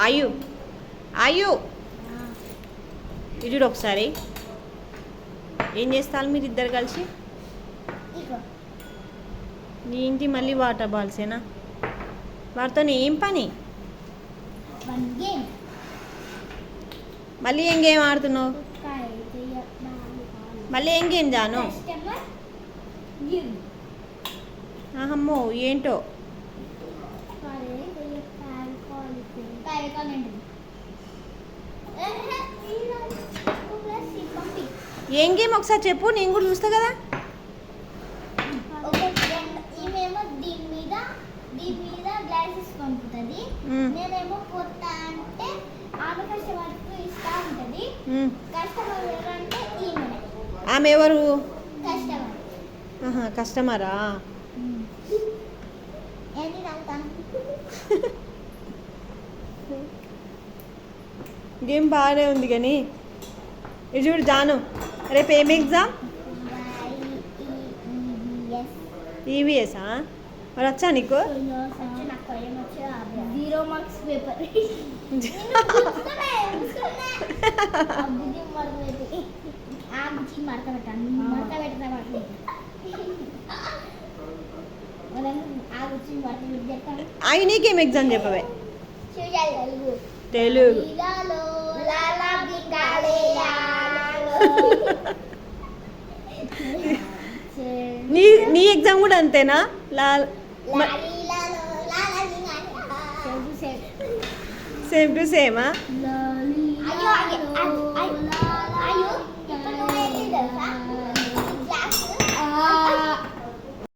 ఆయు ఆయు ఇటు ఒకసారి ఏం చేస్తారు మీరు ఇద్దరు కలిసి నీ ఇంటి మళ్ళీ వాటర్ బాల్సేనా వాటితో ఏం పని మళ్ళీ ఏం గేమ్ ఆడుతున్నావు మళ్ళీ ఏం గేమ్ జాను అమ్మో ఏంటో ఏం గేమ్ ఒకసారి చెప్పు నేను కూడా చూస్తా కదా దీని మీద గ్లాసెస్ పంపుతుంది నేనేమో కొత్త అంటే ఆమె కస్టమర్కు ఇస్తా ఉంటుంది కస్టమర్ ఎవరంటే ఈమె ఆమె ఎవరు కస్టమర్ కస్టమరా ఏంటి రావుతా గేమ్ బాగానే ఉంది కానీ ఇది చూడు జాను రేపు ఏం ఎగ్జామ్ ఈవీఎస్ఆ మరి వచ్చా నీకు 0 మార్క్స్ పేపర్ అవి నీకేం ఎగ్జామ్ చెప్పవే తెలుగు నీ నీ ఎగ్జామ్ కూడా అంతేనా సేమ్ టు సేమా